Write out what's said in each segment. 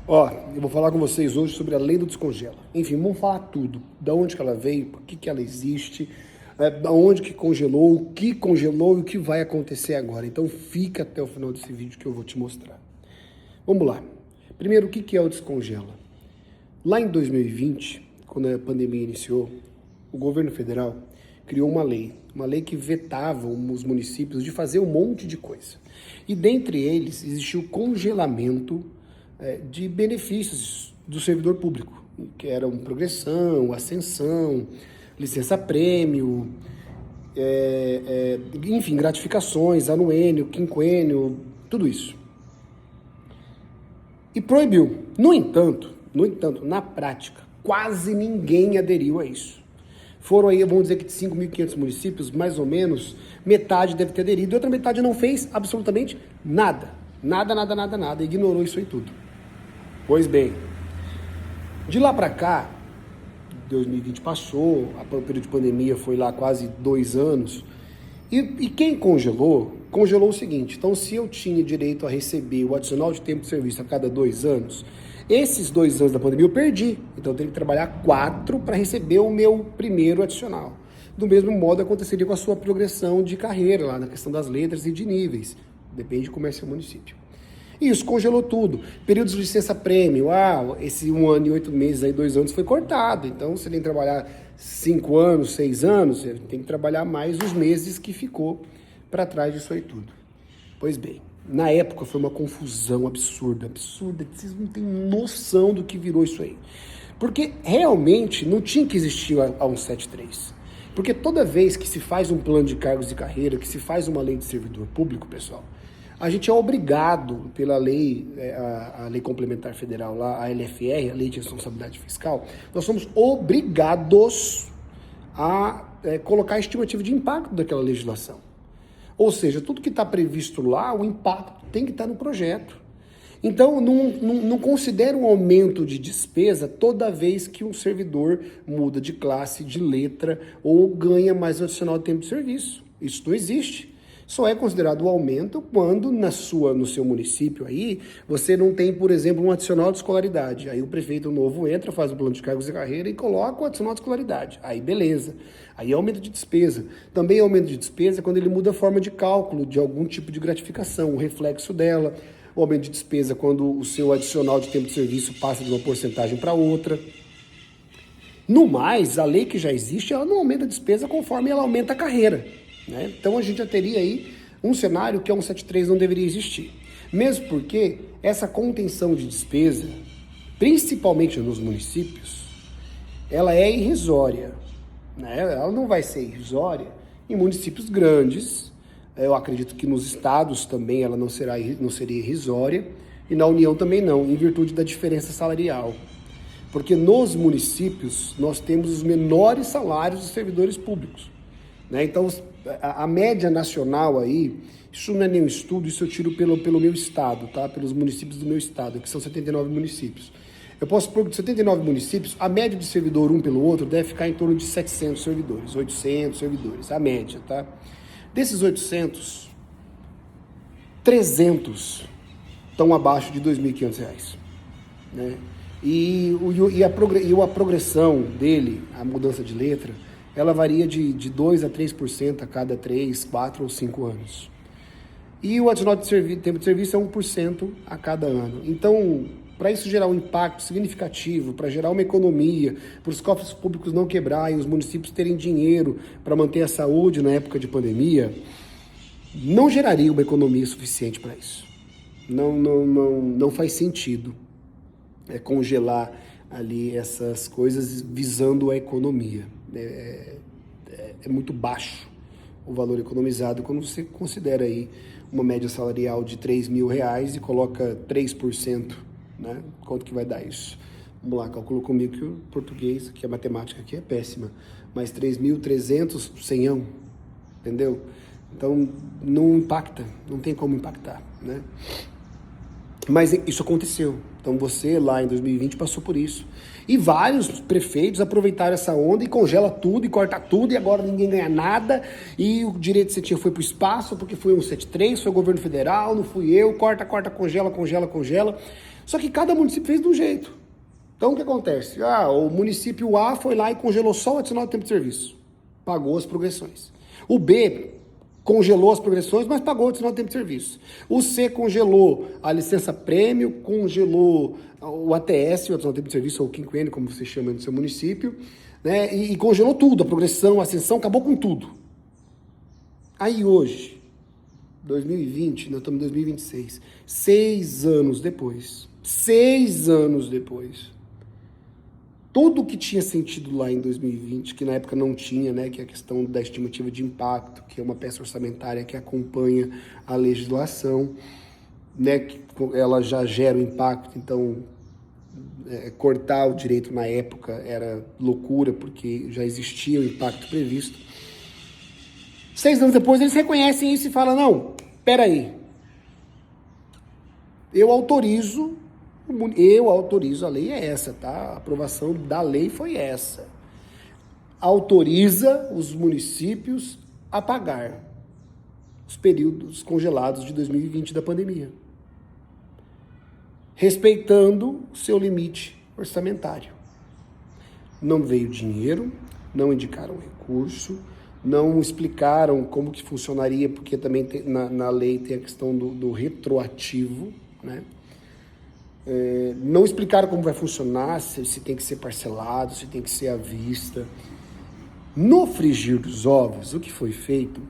Ó, eu vou falar com vocês hoje sobre a lei do descongela. Enfim, vamos falar tudo. Da onde que ela veio, por que que ela existe, da onde que congelou, o que congelou e o que vai acontecer agora. Então fica até o final desse vídeo que eu vou te mostrar. Vamos lá. Primeiro, o que que é o descongela? Lá em 2020, quando a pandemia iniciou, o governo federal criou uma lei que vetava os municípios de fazer um monte de coisa. E dentre eles existia o congelamento de benefícios do servidor público, que eram progressão, ascensão, licença-prêmio, enfim, gratificações, anuênio, quinquênio, tudo isso. E proibiu. No entanto, na prática, quase ninguém aderiu a isso. Foram aí, vamos dizer que de 5.500 municípios, mais ou menos, metade deve ter aderido, e outra metade não fez absolutamente nada. Nada, ignorou isso aí tudo. Pois bem, de lá para cá, 2020 passou, o período de pandemia foi lá quase 2 anos, e quem congelou o seguinte: então se eu tinha direito a receber o adicional de tempo de serviço a cada 2 anos, esses 2 anos da pandemia eu perdi, então eu tenho que trabalhar 4 para receber o meu primeiro adicional. Do mesmo modo aconteceria com a sua progressão de carreira, lá na questão das letras e de níveis, depende de como é seu município. Isso congelou tudo. Períodos de licença-prêmio, esse 1 ano e 8 meses, aí 2 anos foi cortado. Então, você tem que trabalhar 5 anos, 6 anos, você tem que trabalhar mais os meses que ficou para trás disso aí tudo. Pois bem, na época foi uma confusão absurda. Vocês não têm noção do que virou isso aí. Porque realmente não tinha que existir a 173. Porque toda vez que se faz um plano de cargos e carreira, que se faz uma lei de servidor público, pessoal, a gente é obrigado pela lei, a lei complementar federal, lá, a LFR, a Lei de Responsabilidade Fiscal, nós somos obrigados a colocar a estimativa de impacto daquela legislação. Ou seja, tudo que está previsto lá, o impacto tem que estar no projeto. Então, não considera um aumento de despesa toda vez que um servidor muda de classe, de letra, ou ganha mais um adicional de tempo de serviço. Isso não existe. Só é considerado um aumento quando no seu município aí, você não tem, por exemplo, um adicional de escolaridade. Aí o prefeito novo entra, faz o plano de cargos e carreira e coloca o adicional de escolaridade. Aí beleza. Aí é aumento de despesa. Também é aumento de despesa quando ele muda a forma de cálculo de algum tipo de gratificação, o reflexo dela. O aumento de despesa quando o seu adicional de tempo de serviço passa de uma porcentagem para outra. No mais, a lei que já existe, ela não aumenta a despesa conforme ela aumenta a carreira. Né? Então a gente já teria aí um cenário que a 173 não deveria existir. Mesmo porque essa contenção de despesa, principalmente nos municípios, ela é irrisória. Né? Ela não vai ser irrisória em municípios grandes. Eu acredito que nos estados também ela não seria irrisória, e na União também não, em virtude da diferença salarial. Porque nos municípios nós temos os menores salários dos servidores públicos. Né? Então, a média nacional aí, isso não é nenhum estudo, isso eu tiro pelo meu estado, tá? Pelos municípios do meu estado, que são 79 municípios. Eu posso supor que de 79 municípios, a média de servidor um pelo outro deve ficar em torno de 700 servidores, 800 servidores, a média, tá? Desses 800, 300 estão abaixo de R$ 2.500, né? E a progressão dele, a mudança de letra, ela varia de 2% a 3% a cada 3, 4 ou 5 anos. E o adicional de tempo de serviço é 1% a cada ano. Então, para isso gerar um impacto significativo, para gerar uma economia, para os cofres públicos não quebrarem, os municípios terem dinheiro para manter a saúde na época de pandemia, não geraria uma economia suficiente para isso. Não faz sentido congelar ali essas coisas visando a economia. É muito baixo o valor economizado quando você considera aí uma média salarial de R$3.000 e coloca 3%, né? Quanto que vai dar isso? Vamos lá, calcula comigo que o português, que a matemática aqui é péssima, mas 3.300, 100, entendeu? Então não impacta, não tem como impactar, né? Mas isso aconteceu. Então você lá em 2020 passou por isso. E vários prefeitos aproveitaram essa onda e congela tudo e corta tudo e agora ninguém ganha nada e o direito que você tinha foi pro espaço porque foi 173, foi o governo federal, não fui eu, corta, congela. Só que cada município fez de um jeito. Então o que acontece? O município A foi lá e congelou só o adicional de tempo de serviço. Pagou as progressões. O B congelou as progressões, mas pagou o adicional de tempo de serviço. O C congelou a licença prêmio, congelou o ATS, o adicional de tempo de serviço, ou o quinquênio, como você chama no seu município, né? E congelou tudo, a progressão, a ascensão, acabou com tudo. Aí hoje, 2020, nós estamos em 2026, 6 anos depois, tudo que tinha sentido lá em 2020, que na época não tinha, né, que é a questão da estimativa de impacto, que é uma peça orçamentária que acompanha a legislação, né, que ela já gera o impacto, então cortar o direito na época era loucura, porque já existia o impacto previsto. 6 anos depois eles reconhecem isso e falam, não, peraí, eu autorizo, a lei é essa, tá? A aprovação da lei foi essa. Autoriza os municípios a pagar os períodos congelados de 2020 da pandemia, respeitando o seu limite orçamentário. Não veio dinheiro, não indicaram recurso, não explicaram como que funcionaria, porque também na lei tem a questão do retroativo, né? Não explicaram como vai funcionar, se tem que ser parcelado, se tem que ser à vista. No frigir dos ovos, o que foi feito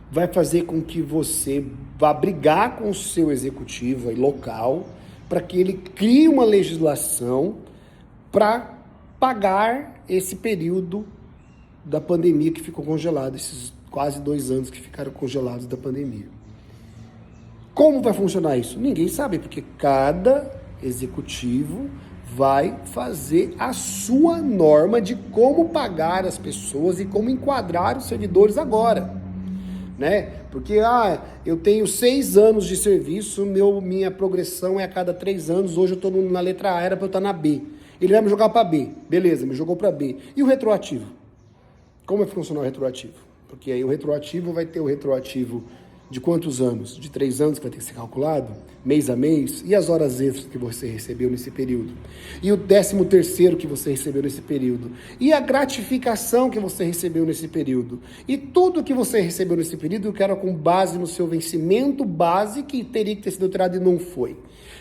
vai fazer com que você vá brigar com o seu executivo aí, local, para que ele crie uma legislação para pagar esse período da pandemia que ficou congelado, esses quase 2 anos que ficaram congelados da pandemia. Como vai funcionar isso? Ninguém sabe, porque cada executivo vai fazer a sua norma de como pagar as pessoas e como enquadrar os servidores agora, né? Porque, eu tenho 6 anos de serviço, minha progressão é a cada 3 anos, hoje eu estou na letra A, era para eu estar na B. Ele vai me jogar para B, beleza, me jogou para B. E o retroativo? Como vai funcionar o retroativo? Porque aí o retroativo vai ter o retroativo de quantos anos? De 3 anos que vai ter que ser calculado, mês a mês, e as horas extras que você recebeu nesse período, e o 13º que você recebeu nesse período, e a gratificação que você recebeu nesse período, e tudo que você recebeu nesse período, que era com base no seu vencimento base, que teria que ter sido alterado e não foi.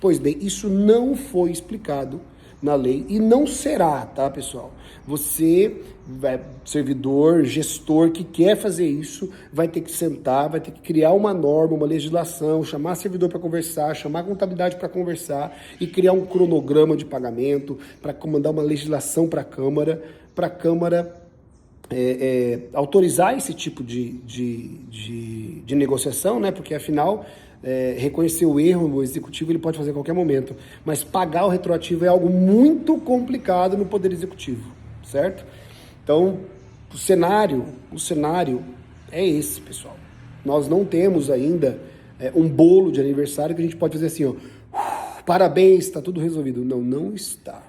Pois bem, isso não foi explicado na lei e não será, tá, pessoal? Você, servidor, gestor que quer fazer isso, vai ter que sentar, vai ter que criar uma norma, uma legislação, chamar servidor para conversar, chamar a contabilidade para conversar e criar um cronograma de pagamento para mandar uma legislação para a Câmara autorizar esse tipo de negociação, né? Porque afinal reconhecer o erro, o executivo ele pode fazer a qualquer momento, mas pagar o retroativo é algo muito complicado no Poder Executivo, certo? Então, o cenário é esse, pessoal. Nós não temos ainda um bolo de aniversário que a gente pode fazer assim, parabéns, está tudo resolvido. Não está.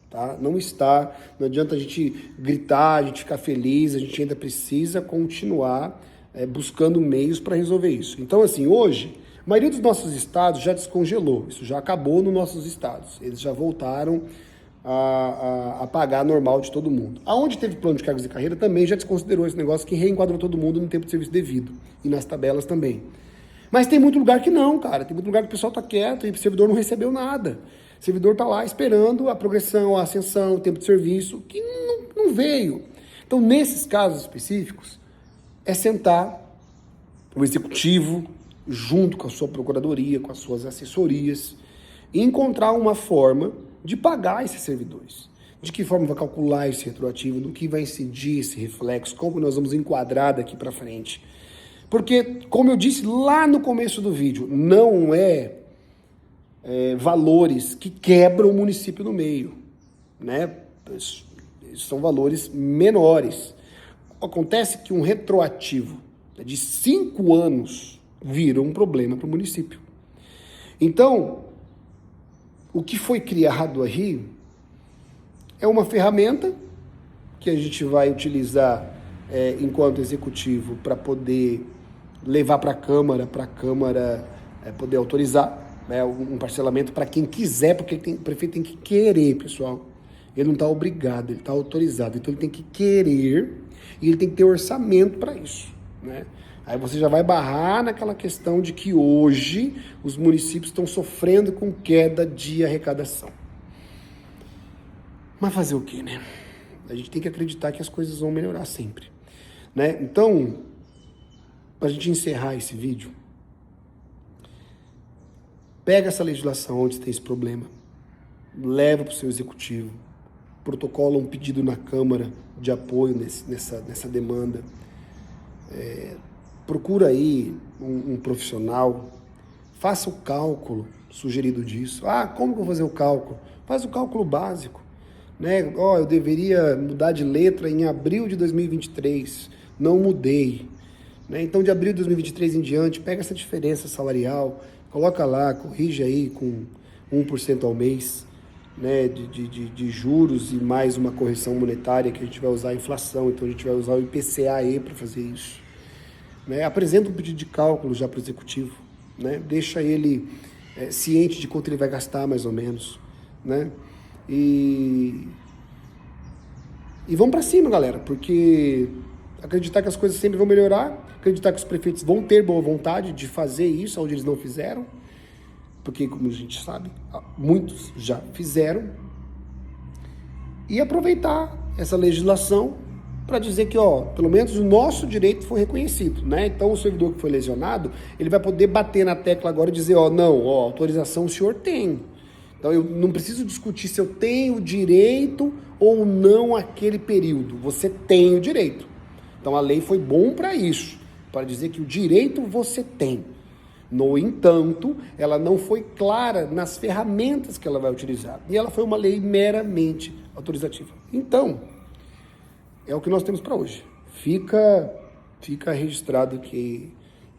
Tá? Não está, não adianta a gente gritar, a gente ficar feliz, a gente ainda precisa continuar buscando meios para resolver isso. Então, assim, hoje, a maioria dos nossos estados já descongelou, isso já acabou nos nossos estados, eles já voltaram a pagar normal de todo mundo. Aonde teve plano de cargos e carreira também já desconsiderou esse negócio, que reenquadrou todo mundo no tempo de serviço devido, e nas tabelas também. Mas tem muito lugar que não, cara, tem muito lugar que o pessoal tá quieto e o servidor não recebeu nada. O servidor tá lá esperando a progressão, a ascensão, o tempo de serviço, que não veio. Então, nesses casos específicos, é sentar o executivo junto com a sua procuradoria, com as suas assessorias, e encontrar uma forma de pagar esses servidores. De que forma vai calcular esse retroativo, do que vai incidir esse reflexo, como nós vamos enquadrar daqui para frente. Porque, como eu disse lá no começo do vídeo, não valores que quebram o município no meio, né? São valores menores. Acontece que um retroativo de 5 anos vira um problema para o município. Então, o que foi criado aí é uma ferramenta que a gente vai utilizar enquanto executivo para poder levar para a Câmara poder autorizar, né, um parcelamento para quem quiser, porque o prefeito tem que querer, pessoal. Ele não está obrigado, ele está autorizado. Então ele tem que querer e ele tem que ter orçamento para isso, né? Aí você já vai barrar naquela questão de que hoje os municípios estão sofrendo com queda de arrecadação. Mas fazer o quê, né? A gente tem que acreditar que as coisas vão melhorar sempre, né? Então, para a gente encerrar esse vídeo, pega essa legislação onde tem esse problema, leva para o seu executivo, protocola um pedido na Câmara de apoio nessa demanda, procura aí um profissional, faça o cálculo sugerido disso. Ah, como que eu vou fazer o cálculo? Faz o cálculo básico, né? Eu deveria mudar de letra em abril de 2023, não mudei, né? Então de abril de 2023 em diante, pega essa diferença salarial, coloca lá, corrige aí com 1% ao mês, né, de juros e mais uma correção monetária que a gente vai usar a inflação, então a gente vai usar o IPCA-E para fazer isso. Né? Apresenta um pedido de cálculo já para o executivo, né? Deixa ele ciente de quanto ele vai gastar mais ou menos, né? E vamos para cima, galera, porque acreditar que as coisas sempre vão melhorar, acreditar que os prefeitos vão ter boa vontade de fazer isso onde eles não fizeram, porque, como a gente sabe, muitos já fizeram, e aproveitar essa legislação para dizer que, pelo menos o nosso direito foi reconhecido, né? Então, o servidor que foi lesionado, ele vai poder bater na tecla agora e dizer, autorização o senhor tem. Então, eu não preciso discutir se eu tenho direito ou não aquele período. Você tem o direito. Então, a lei foi bom para isso, para dizer que o direito você tem. No entanto, ela não foi clara nas ferramentas que ela vai utilizar. E ela foi uma lei meramente autorizativa. Então, é o que nós temos para hoje. Fica registrado que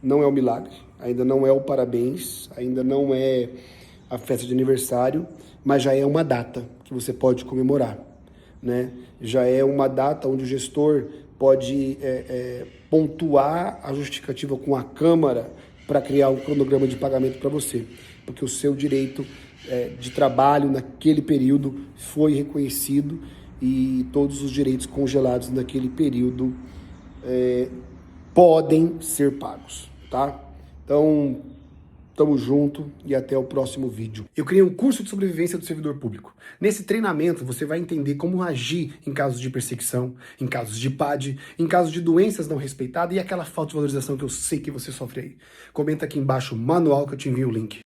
não é o milagre, ainda não é o parabéns, ainda não é a festa de aniversário, mas já é uma data que você pode comemorar, né? Já é uma data onde o gestor pode pontuar a justificativa com a Câmara para criar um cronograma de pagamento para você, porque o seu direito de trabalho naquele período foi reconhecido e todos os direitos congelados naquele período podem ser pagos, tá? Então, tamo junto e até o próximo vídeo. Eu criei um curso de sobrevivência do servidor público. Nesse treinamento, você vai entender como agir em casos de perseguição, em casos de PAD, em casos de doenças não respeitadas e aquela falta de valorização que eu sei que você sofre aí. Comenta aqui embaixo o manual que eu te envio o link.